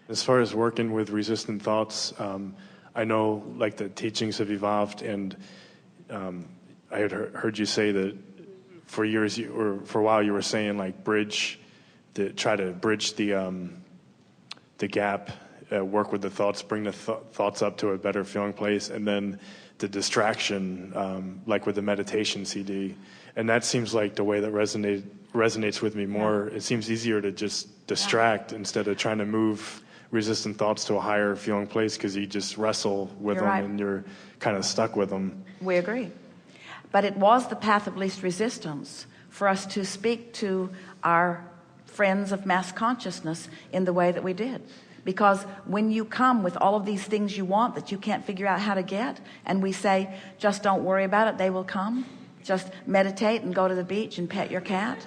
As far as working with resistant thoughts, I know like the teachings have evolved, and I had heard you say that for years, or for a while, you were saying like try to bridge the gap, work with the thoughts, bring the thoughts up to a better feeling place, and then the distraction, like with the meditation CD. And that seems like the way that resonates with me more. Yeah. It seems easier to just distract instead of trying to move resistant thoughts to a higher feeling place, because you just wrestle with them and you're kind of stuck with them. We agree. But it was the path of least resistance for us to speak to our friends of mass consciousness in the way that we did. Because when you come with all of these things you want that you can't figure out how to get, and we say, just don't worry about it, they will come. Just meditate and go to the beach and pet your cat.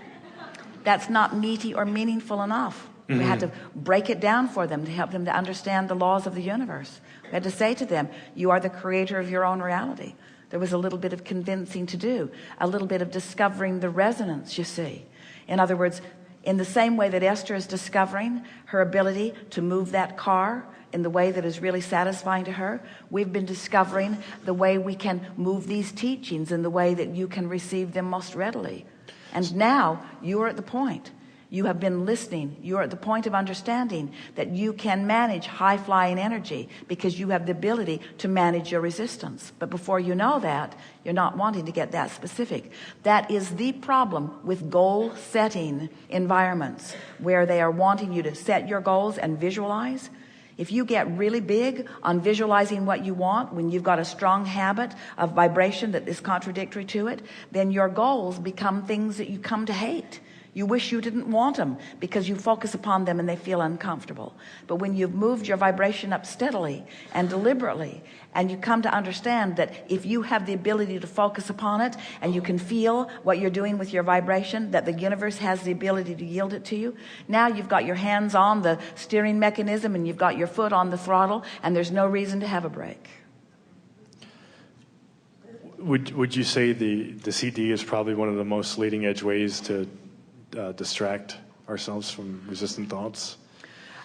That's not meaty or meaningful enough. We had to break it down for them to help them to understand the laws of the universe. We had to say to them, you are the creator of your own reality. There was a little bit of convincing to do, a little bit of discovering the resonance, you see. In other words, in the same way that Esther is discovering her ability to move that car in the way that is really satisfying to her, we've been discovering the way we can move these teachings in the way that you can receive them most readily. And now you are at the point. You have been listening. You're at the point of understanding that you can manage high-flying energy because you have the ability to manage your resistance. But before you know that, you're not wanting to get that specific. That is the problem with goal-setting environments, where they are wanting you to set your goals and visualize. If you get really big on visualizing what you want, when you've got a strong habit of vibration that is contradictory to it, then your goals become things that you come to hate. You wish you didn't want them because you focus upon them and they feel uncomfortable. But when you've moved your vibration up steadily and deliberately, and you come to understand that if you have the ability to focus upon it, and you can feel what you're doing with your vibration, that the universe has the ability to yield it to you, now you've got your hands on the steering mechanism and you've got your foot on the throttle, and there's no reason to have a break. Would you say the CD is probably one of the most leading edge ways to distract ourselves from resistant thoughts?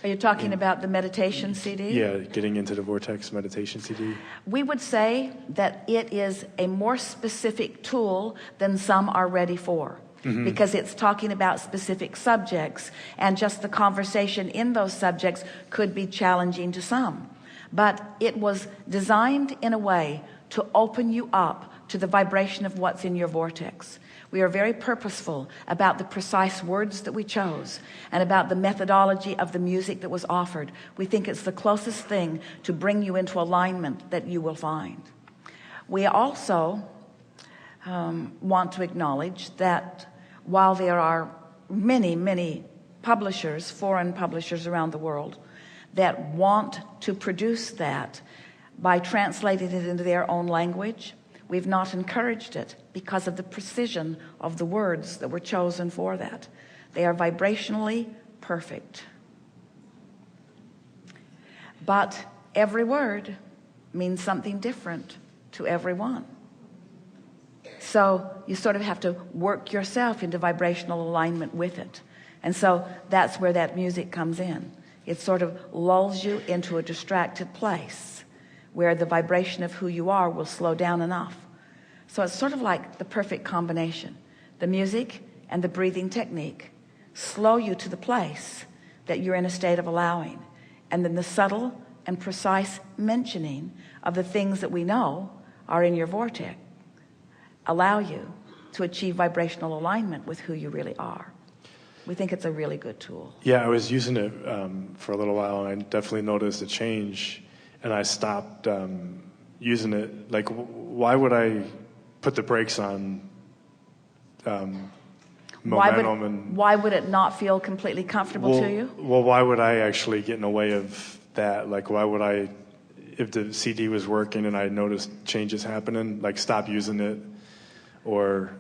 Are you talking about the meditation CD? Yeah, getting into the vortex meditation CD. We would say that it is a more specific tool than some are ready for. Because it's talking about specific subjects, and just the conversation in those subjects could be challenging to some. But it was designed in a way to open you up to the vibration of what's in your vortex. We are very purposeful about the precise words that we chose and about the methodology of the music that was offered. We think it's the closest thing to bring you into alignment that you will find. We also want to acknowledge that while there are many, many publishers, foreign publishers around the world, that want to produce that by translating it into their own language, we've not encouraged it because of the precision of the words that were chosen for that. They are vibrationally perfect. But every word means something different to everyone. So you sort of have to work yourself into vibrational alignment with it. And so that's where that music comes in. It sort of lulls you into a distracted place where the vibration of who you are will slow down enough. So it's sort of like the perfect combination. The music and the breathing technique slow you to the place that you're in a state of allowing. And then the subtle and precise mentioning of the things that we know are in your vortex allow you to achieve vibrational alignment with who you really are. We think it's a really good tool. Yeah, I was using it for a little while, and I definitely noticed a change, and I stopped using it. Like, why would I put the brakes on momentum? Why would it not feel completely comfortable to you? Well, why would I actually get in the way of that? Like, why would I, if the CD was working and I noticed changes happening, like stop using it? Or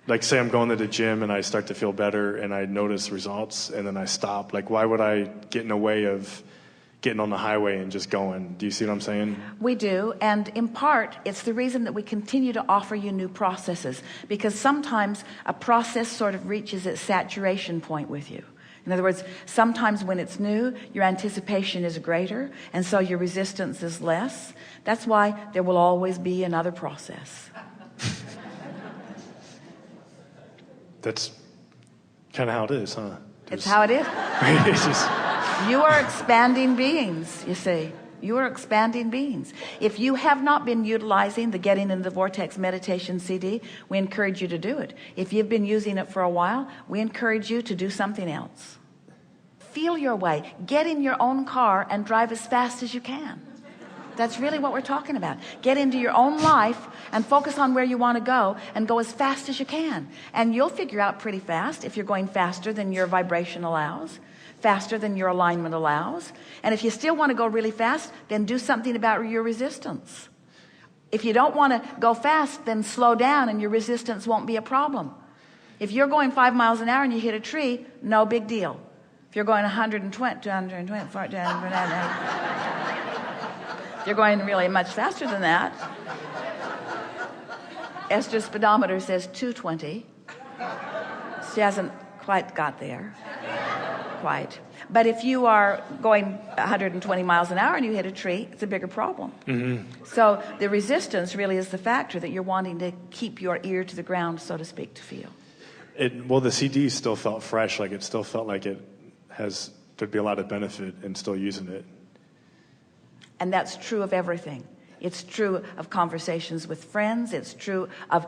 like, say I'm going to the gym and I start to feel better and I notice results and then I stop. Like, why would I get in the way of getting on the highway and just going? Do you see what I'm saying? We do, and in part it's the reason that we continue to offer you new processes, because sometimes a process sort of reaches its saturation point with you. In other words, sometimes when it's new, your anticipation is greater, and so your resistance is less. That's why there will always be another process. That's kind of how it is, huh? It's how it is. It's just, You are expanding beings, you see. You are expanding beings. If you have not been utilizing the Getting into the Vortex meditation CD, we encourage you to do it. If you've been using it for a while, we encourage you to do something else. Feel your way. Get in your own car and drive as fast as you can. That's really what we're talking about. Get into your own life and focus on where you want to go and go as fast as you can. And you'll figure out pretty fast if you're going faster than your vibration allows, faster than your alignment allows. And if you still want to go really fast, then do something about your resistance. If you don't want to go fast, then slow down and your resistance won't be a problem. If you're going 5 miles an hour and you hit a tree, no big deal. If you're going 120, 220, 220, if you're going really much faster than that, Esther's speedometer says 220. She hasn't quite got there. Quite. But if you are going 120 miles an hour and you hit a tree, it's a bigger problem. So the resistance really is the factor that you're wanting to keep your ear to the ground, so to speak, to feel. well, the CD still felt fresh. Like it still felt like there'd be a lot of benefit in still using it. And that's true of everything. It's true of conversations with friends. It's true of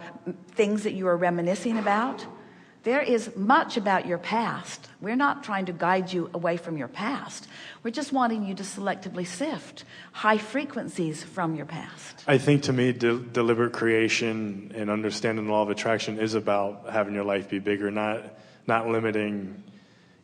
things that you are reminiscing about. There is much about your past. We're not trying to guide you away from your past. We're just wanting you to selectively sift high frequencies from your past. I think to me, deliberate creation and understanding the law of attraction is about having your life be bigger, not limiting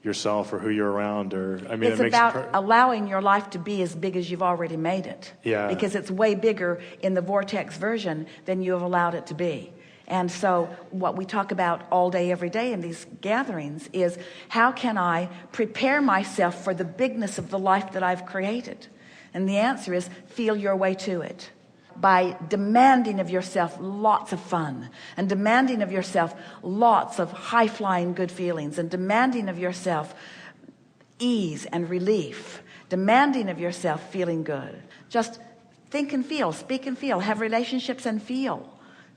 yourself or who you're around. It's about allowing your life to be as big as you've already made it. Yeah. Because it's way bigger in the vortex version than you have allowed it to be. And so what we talk about all day, every day in these gatherings is, how can I prepare myself for the bigness of the life that I've created? And the answer is, feel your way to it. By demanding of yourself lots of fun, and demanding of yourself lots of high-flying good feelings, and demanding of yourself ease and relief, demanding of yourself feeling good. Just think and feel, speak and feel, have relationships and feel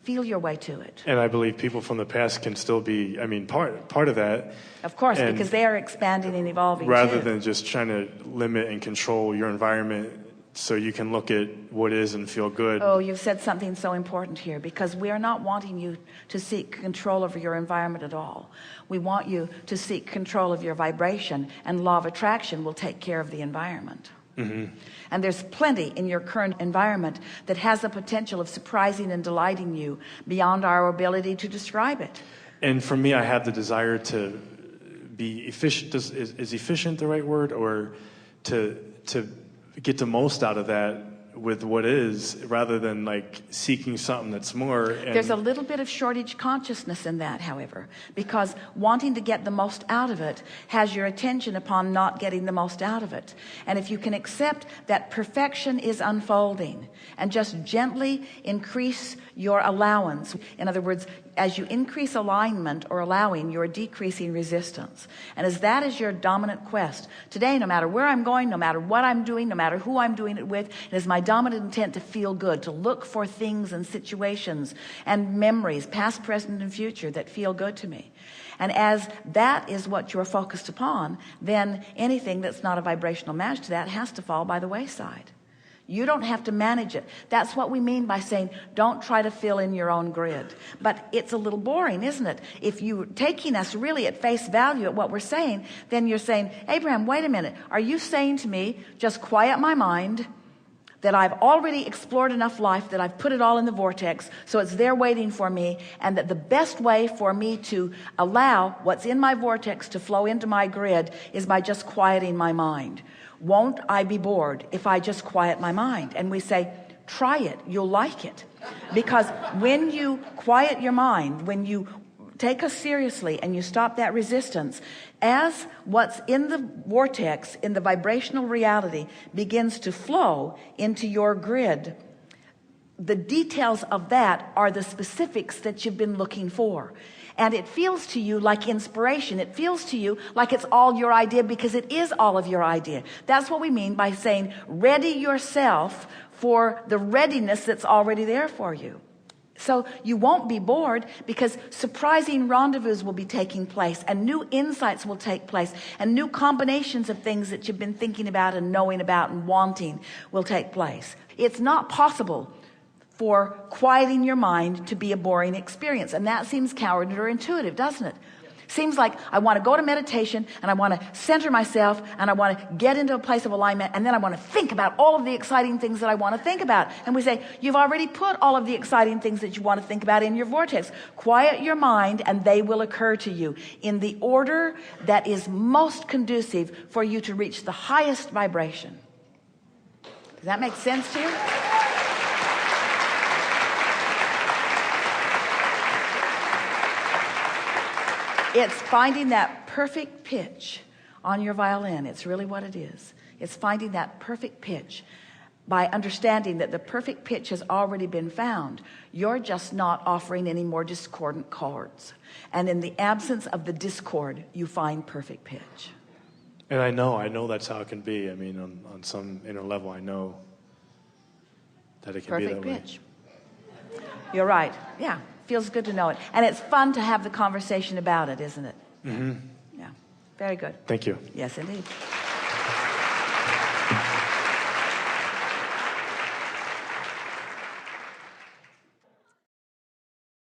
your way to it. And I believe people from the past can still be, part of that. Of course, because they are expanding and evolving rather too. than just trying to limit and control your environment so you can look at what is and feel good. Oh, you've said something so important here, because we are not wanting you to seek control over your environment at all. We want you to seek control of your vibration, and law of attraction will take care of the environment. And there's plenty in your current environment that has the potential of surprising and delighting you beyond our ability to describe it. And for me, I have the desire to be efficient. Is efficient the right word? Or to get the most out of that with what is, rather than like seeking something that's more. And there's a little bit of shortage consciousness in that, however, because wanting to get the most out of it has your attention upon not getting the most out of it. And if you can accept that perfection is unfolding and just gently increase your allowance, in other words, as you increase alignment or allowing, you're decreasing resistance. And as that is your dominant quest today, no matter where I'm going, no matter what I'm doing, no matter who I'm doing it with, it is my dominant intent to feel good, to look for things and situations and memories, past, present, and future, that feel good to me. And as that is what you're focused upon, then anything that's not a vibrational match to that has to fall by the wayside. You don't have to manage it. That's what we mean by saying, don't try to fill in your own grid. But it's a little boring, isn't it? If you're taking us really at face value at what we're saying, then you're saying, Abraham, wait a minute. Are you saying to me, just quiet my mind, that I've already explored enough life, that I've put it all in the vortex, so it's there waiting for me, and that the best way for me to allow what's in my vortex to flow into my grid is by just quieting my mind? Won't I be bored if I just quiet my mind? And we say, try it, you'll like it. Because when you quiet your mind, when you take us seriously and you stop that resistance, as what's in the vortex, in the vibrational reality, begins to flow into your grid, the details of that are the specifics that you've been looking for. And it feels to you like inspiration. It feels to you like it's all your idea, because it is all of your idea. That's what we mean by saying, ready yourself for the readiness that's already there for you. So you won't be bored, because surprising rendezvous will be taking place, and new insights will take place, and new combinations of things that you've been thinking about and knowing about and wanting will take place. It's not possible for quieting your mind to be a boring experience. And that seems counterintuitive, doesn't it? Seems like I want to go to meditation, and I want to center myself, and I want to get into a place of alignment, and then I want to think about all of the exciting things that I want to think about. And we say, you've already put all of the exciting things that you want to think about in your vortex. Quiet your mind, and they will occur to you in the order that is most conducive for you to reach the highest vibration. Does that make sense to you? It's finding that perfect pitch on your violin. It's really what it is. It's finding that perfect pitch by understanding that the perfect pitch has already been found. You're just not offering any more discordant chords. And in the absence of the discord, you find perfect pitch. And I know that's how it can be. I mean, on some inner level, I know that it can Perfect be that pitch. way. You're right. Yeah. Feels good to know it. And it's fun to have the conversation about it, isn't it? Mm-hmm. Yeah. Very good. Thank you. Yes, indeed.